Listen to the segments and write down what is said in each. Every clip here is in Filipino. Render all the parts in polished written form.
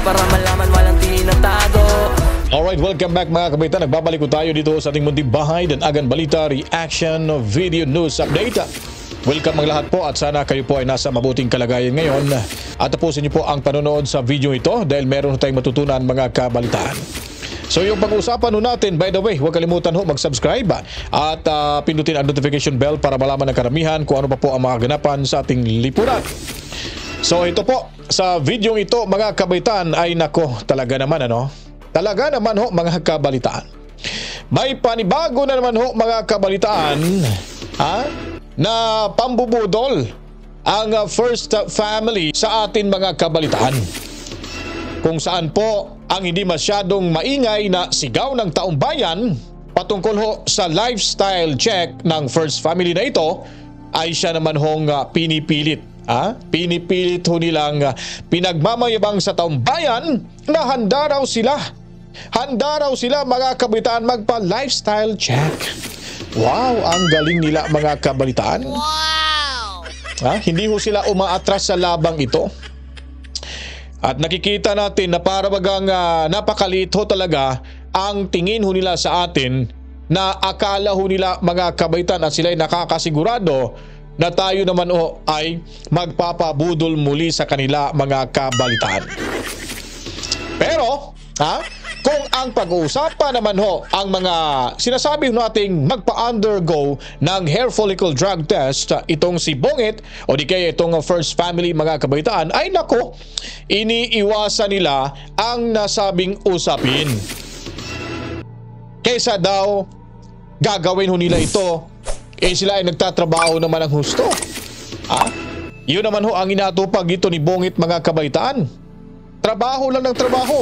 para malaman walang tinatago. Alright, welcome back mga kabitan. Nagbabalik ko tayo dito sa ating munting bahay dan agan balita, reaction, video, news, update. Welcome mga lahat po at sana kayo po ay nasa mabuting kalagayan ngayon. At tapusin niyo po ang panonood sa video ito dahil meron tayong matutunan mga kabalitaan. So yung pag-uusapan natin, by the way, huwag kalimutan mag-subscribe at pindutin ang notification bell para malaman ng karamihan kung ano pa po ang mga ganapan sa ating lipunan. So ito po, sa video ito mga kabalitaan ay nako talaga naman Talaga naman mga kabalitaan. May panibago na naman mga kabalitaan na pambubudol ang First Family sa atin mga kabalitaan. Kung saan po ang hindi masyadong maingay na sigaw ng taong bayan patungkol sa lifestyle check ng First Family na ito ay siya naman pinipilit. Pinipilit nilang pinagmamayabang sa taong bayan na handa raw sila mga kabalitaan magpa-lifestyle check. Wow, ang galing nila mga kabalitaan. Wow! Hindi sila umaatras sa labang ito. At nakikita natin na para bagang napakaliit talaga ang tingin nila sa atin na akala nila mga kabalitaan at sila ay nakakasigurado na tayo naman ay magpapabudol muli sa kanila mga kabalitaan. Pero kung ang pag-uusapan naman ang mga sinasabi nating magpa-undergo ng hair follicle drug test, itong si Bongit o di kaya itong First Family mga kabalitaan, ay nako, iniiwasan nila ang nasabing usapin. Kaysa daw gagawin nila ito, sila ay nagtatrabaho naman ng husto. Yun naman ang inatupag ito ni Bongit mga kabalitaan. Trabaho lang ng trabaho.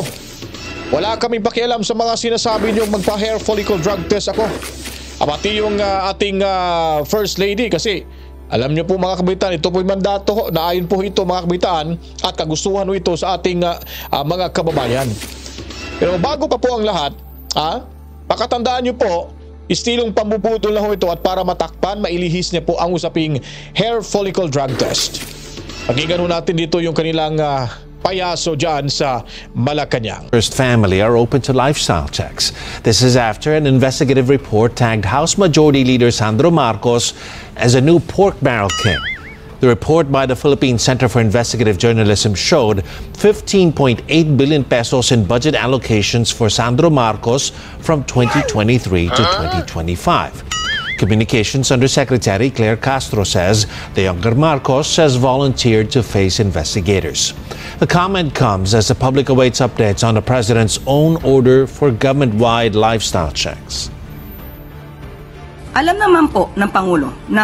Wala kaming pakialam sa mga sinasabi niyong magpa-hair follicle drug test ako. Pati yung ating First Lady kasi alam niyo po mga kabalitaan, ito po yung mandato na ayon po ito mga kabalitaan at kagustuhan ito sa ating mga kababayan. Pero bago pa po ang lahat, pakatandaan niyo po, istilong pambubudol na ito at para matakpan, mailihis niya po ang usaping hair follicle drug test. Pakinggan natin dito yung kanilang payaso dyan sa Malacanang. First Family are open to lifestyle checks. This is after an investigative report tagged House Majority Leader Sandro Marcos as a new pork barrel king. The report by the Philippine Center for Investigative Journalism showed 15.8 billion pesos in budget allocations for Sandro Marcos from 2023 to 2025. Communications Undersecretary Claire Castro says the younger Marcos has volunteered to face investigators. The comment comes as the public awaits updates on the president's own order for government-wide lifestyle checks. Alam naman po ng Pangulo na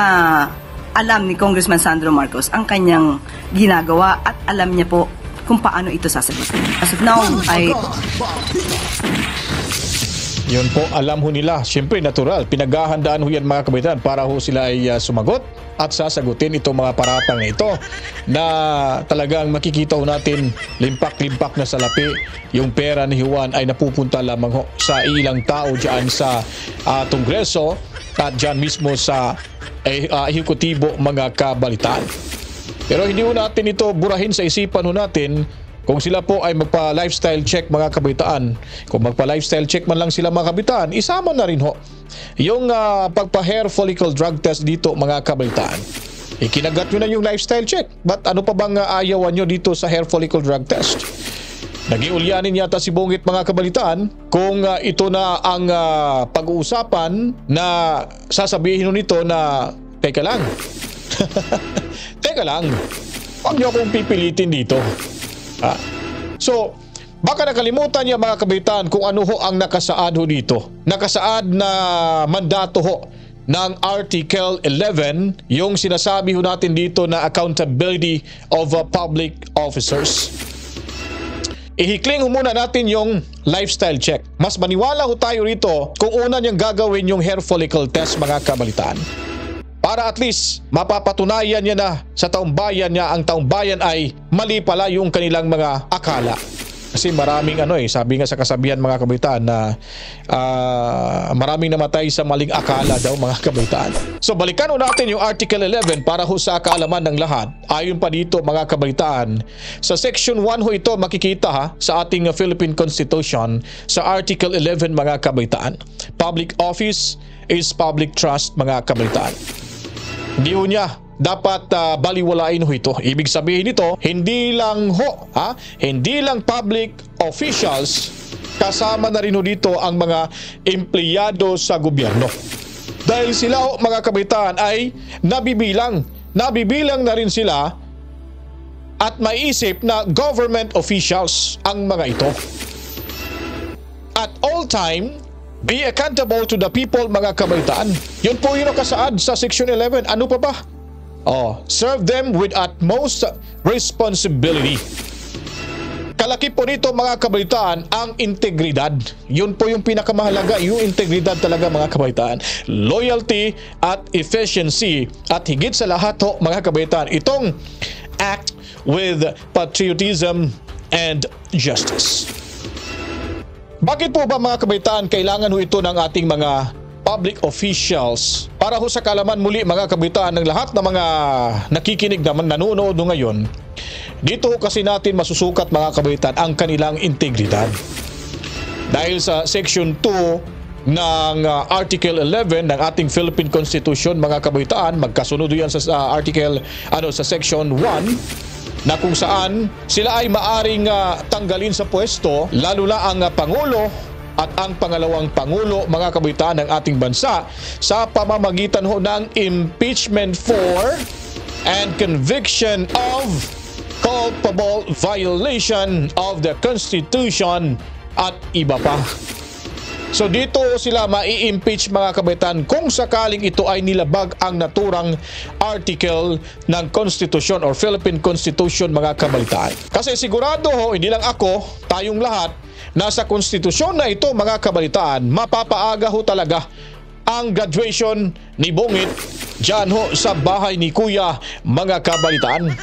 alam ni Congressman Sandro Marcos ang kanyang ginagawa at alam niya po kung paano ito sasagutin. As of now, Yun po, alam nila. Siyempre, natural. Pinaghahandaan yan mga kabalitaan para sila ay sumagot at sasagutin itong mga paratang na ito na talagang makikita natin limpak-limpak na salapi. Yung pera ni Juan ay napupunta lamang sa ilang tao dyan sa Kongreso at dyan mismo sa ehekutibo mga kabalitaan. Pero hindi natin ito burahin sa isipan natin. Kung sila po ay magpa-lifestyle check mga kabalitaan, kung magpa-lifestyle check man lang sila mga kabalitaan, isama na rin yung pagpa-hair follicle drug test dito mga kabalitaan. Ikinagat nyo na yung lifestyle check. But ano pa bang ayawan nyo dito sa hair follicle drug test? Nagiulyanin yata si Bongit mga kabalitaan kung ito na ang pag-uusapan na sasabihin nito na teka lang. Teka lang. Huwag nyo akong pipilitin dito. So, baka nakalimutan niya mga kabalitaan kung ano ang nakasaad dito. Nakasaad na mandato ng Article 11, yung sinasabi natin dito na accountability of public officers. Ihikling muna natin yung lifestyle check. Mas maniwala tayo rito kung una niyang gagawin yung hair follicle test mga kabalitaan. Para at least mapapatunayan niya na sa taong bayan niya ang taong bayan ay mali pala yung kanilang mga akala. Kasi maraming sabi nga sa kasabihan mga kabaitaan na maraming namatay sa maling akala daw mga kabaitaan. So balikan natin yung Article 11 para ho sa kaalaman ng lahat. Ayon pa dito mga kabaitaan, sa Section 1 ho ito makikita sa ating Philippine Constitution sa Article 11 mga kabaitaan. Public office is public trust mga kabaitaan. Hindi ho niya dapat baliwalain ho ito. Ibig sabihin nito, hindi lang public officials, kasama na rin ho dito ang mga empleyado sa gobyerno. Dahil sila ho mga kabaitaan ay nabibilang na rin sila at maiisip na government officials ang mga ito. At all time, be accountable to the people mga kabaitaan. Yun po yun kasaad sa Section 11. Ano pa ba? Serve them with utmost responsibility. Kalaki po nito mga kabaitaan ang integridad. Yun po yung pinakamahalaga, yung integridad talaga mga kabaitaan. Loyalty at efficiency. At higit sa lahat ho mga kabaitaan, itong act with patriotism and justice. Bakit po ba mga kabaitaan kailangan ho ito ng ating mga public officials? Para ho sa kalaman muli mga kabaitaan ng lahat ng mga nakikinig naman nanonood ngayon, dito kasi natin masusukat mga kabaitaan ang kanilang integridad. Dahil sa Section 2 ng Article 11 ng ating Philippine Constitution mga kabaitaan, magkasunod yan sa sa Section 1 na kung saan sila ay maaring tanggalin sa pwesto, lalo na ang Pangulo at ang pangalawang Pangulo mga kabaitaan ng ating bansa sa pamamagitan ho ng impeachment for and conviction of culpable violation of the Constitution at iba pa. So dito sila mai-impeach mga kabaitaan kung sakaling ito ay nilabag ang naturang article ng Constitution or Philippine Constitution mga kabaitaan. Kasi sigurado ho, hindi lang ako, tayong lahat, nasa konstitusyon na ito mga kabalitaan, mapapaaga ho talaga ang graduation ni Bungit dyan ho sa bahay ni Kuya mga kabalitaan.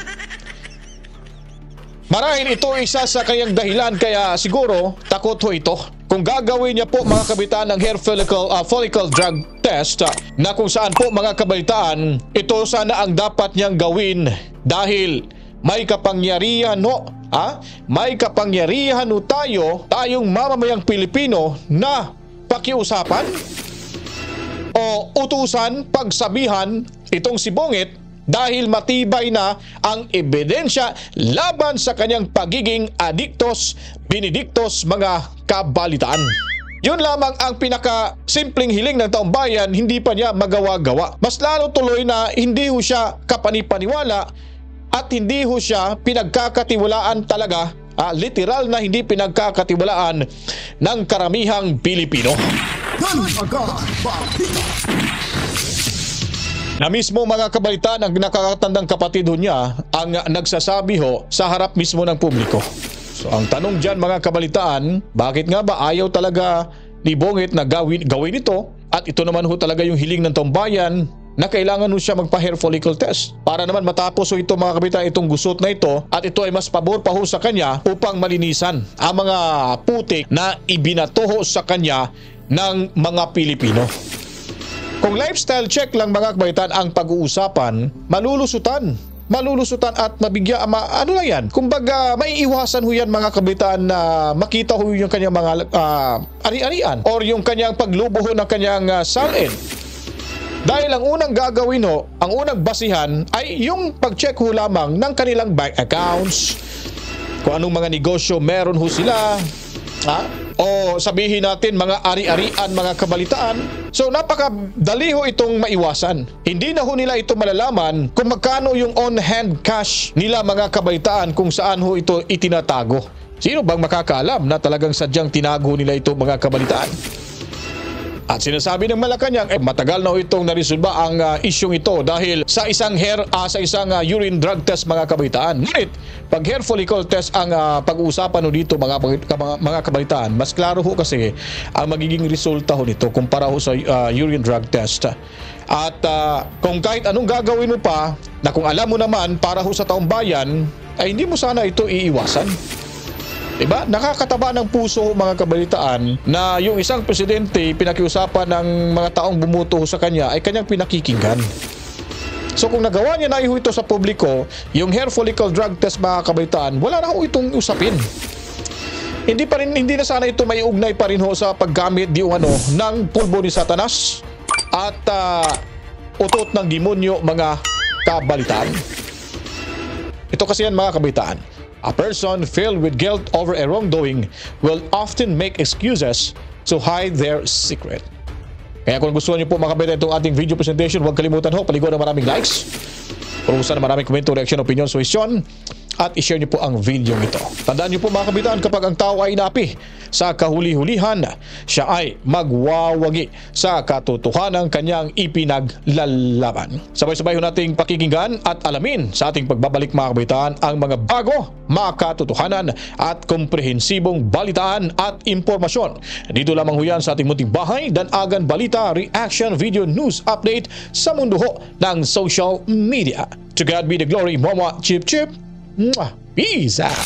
Marahil ito isa sa kanyang dahilan kaya siguro takot ho ito. Kung gagawin niya po mga kabalitaan ng hair follicle drug test na kung saan po mga kabalitaan, ito sana ang dapat niyang gawin dahil may kapangyarihan ho. May kapangyarihan ho tayong mamamayang Pilipino na pakiusapan o utusan, pagsabihan itong si Bungit dahil matibay na ang ebidensya laban sa kanyang pagiging benedictos mga kabalitaan. Yun lamang ang pinaka-simpleng hiling ng taong bayan, hindi pa niya magawa-gawa. Mas lalo tuloy na hindi ho siya kapanipaniwala at hindi ho siya pinagkakatiwalaan talaga, literal na hindi pinagkakatiwalaan ng karamihang Pilipino. Na mismo mga kabalitaan ang nakakatandang kapatid ho niya ang nagsasabi ho sa harap mismo ng publiko. So ang tanong dyan mga kabalitaan, bakit nga ba ayaw talaga ni Bungit na gawin ito? At ito naman ho talaga yung hiling ng taong bayan na kailangan ho siya magpa-hair follicle test para naman matapos ho ito mga kabitan itong gusot na ito at ito ay mas pabor pa ho sa kanya upang malinisan ang mga putik na ibinato ho sa kanya ng mga Pilipino. Kung lifestyle check lang mga kabitan ang pag-uusapan, malulusutan at mabigyan ano lang yan, kumbaga may iwasan ho yan mga kabitan na makita ho yung kanyang mga ari-arian or yung kanyang paglubo ho ng kanyang salin. Dahil ang unang gagawin ho, ang unang basihan ay yung pag-check ho lamang ng kanilang bank accounts, kung anong mga negosyo meron ho sila, o sabihin natin mga ari-arian, mga kabalitaan. So napakadali ho itong maiwasan. Hindi na ho nila ito malalaman kung magkano yung on-hand cash nila mga kabalitaan kung saan ho ito itinatago. Sino bang makakaalam na talagang sadyang tinago nila ito mga kabalitaan? At sinasabi ng Malacanang, matagal na itong naresolba ang isyong ito dahil sa isang urine drug test mga kabalitaan. Ngunit, pag hair follicle test ang pag-uusapan dito mga kabalitaan, mas klaro ho kasi ang magiging resulta ho nito kumpara ho sa urine drug test. At kung kahit anong gagawin mo pa, na kung alam mo naman para ho sa taong bayan, ay hindi mo sana ito iiwasan. Diba? Nakakataba ng puso mga kabalitaan na yung isang presidente pinakiusapan ng mga taong bumuto sa kanya ay kanyang pinakikinggan. So kung nagawa niya na ito sa publiko, yung hair follicle drug test mga kabalitaan, wala na ho itong usapin. Hindi na sana ito may ugnay pa rin ho sa paggamit ng pulbo ni Satanas at utot ng demonyo mga kabalitaan. Ito kasi yan mga kabalitaan. A person filled with guilt over a wrongdoing will often make excuses to hide their secret. Kaya kung gusto niyo po makabenta itong ating video presentation, huwag kalimutan ho, paligo ng maraming likes, purusan ng maraming komento, reaction, opinion, suggestion, at i-share niyo po ang video ito. Tandaan niyo po mga kabitaan, kapag ang tao ay inapi sa kahuli-hulihan, siya ay magwawagi sa katotohanan ng kanyang ipinaglalaban. Sabay-sabay ho nating pakikinggan at alamin sa ating pagbabalik mga kabitaan ang mga bago, makatotohanan at komprehensibong balitaan at impormasyon. Dito lamang ho yan sa ating munting bahay, Danagan Balita Reaction Video News Update sa mundo ho ng social media. To God be the glory, Mama Chip Chip. Peace out.